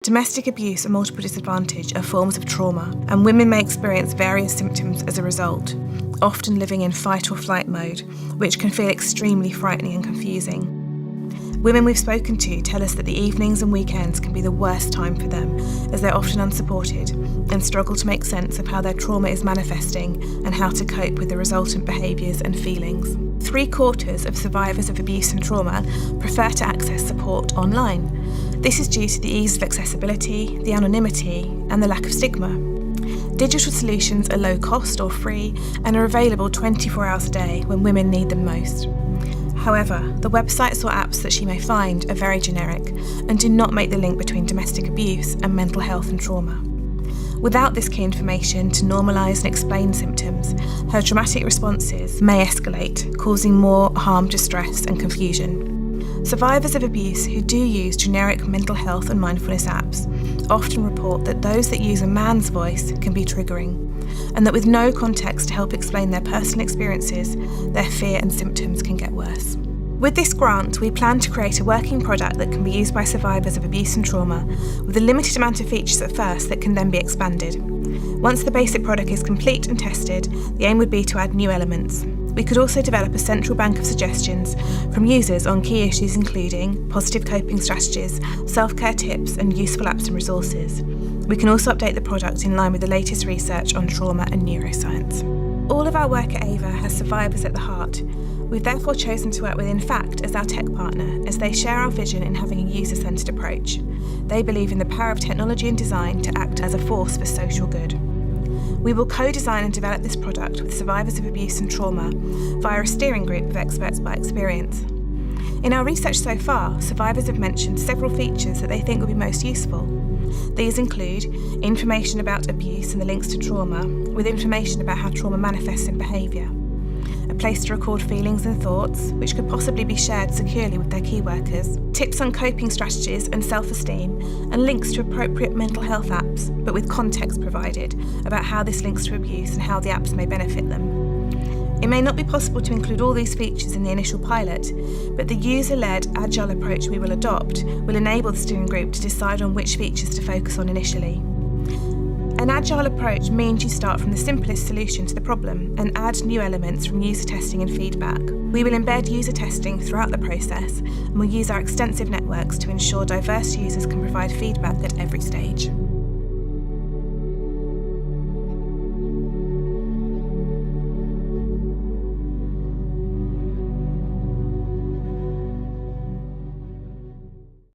Domestic abuse and multiple disadvantage are forms of trauma, and women may experience various symptoms as a result, often living in fight or flight mode, which can feel extremely frightening and confusing. Women we've spoken to tell us that the evenings and weekends can be the worst time for them, as they're often unsupported and struggle to make sense of how their trauma is manifesting and how to cope with the resultant behaviours and feelings. 3/4 of survivors of abuse and trauma prefer to access support online. This is due to the ease of accessibility, the anonymity, and the lack of stigma. Digital solutions are low cost or free and are available 24 hours a day when women need them most. However, the websites or apps that she may find are very generic and do not make the link between domestic abuse and mental health and trauma. Without this key information to normalise and explain symptoms, her traumatic responses may escalate, causing more harm, distress and confusion. Survivors of abuse who do use generic mental health and mindfulness apps often report that those that use a man's voice can be triggering, and that with no context to help explain their personal experiences, their fear and symptoms can get worse. With this grant, we plan to create a working product that can be used by survivors of abuse and trauma, with a limited amount of features at first that can then be expanded. Once the basic product is complete and tested, the aim would be to add new elements. We could also develop a central bank of suggestions from users on key issues including positive coping strategies, self-care tips and useful apps and resources. We can also update the product in line with the latest research on trauma and neuroscience. All of our work at Ava has survivors at the heart. We've therefore chosen to work with Infact as our tech partner, as they share our vision in having a user-centred approach. They believe in the power of technology and design to act as a force for social good. We will co-design and develop this product with survivors of abuse and trauma via a steering group of experts by experience. In our research so far, survivors have mentioned several features that they think will be most useful. These include information about abuse and the links to trauma, with information about how trauma manifests in behaviour, a place to record feelings and thoughts, which could possibly be shared securely with their key workers, tips on coping strategies and self-esteem, and links to appropriate mental health apps, but with context provided about how this links to abuse and how the apps may benefit them. It may not be possible to include all these features in the initial pilot, but the user-led agile approach we will adopt will enable the steering group to decide on which features to focus on initially. An agile approach means you start from the simplest solution to the problem and add new elements from user testing and feedback. We will embed user testing throughout the process and will use our extensive networks to ensure diverse users can provide feedback at every stage.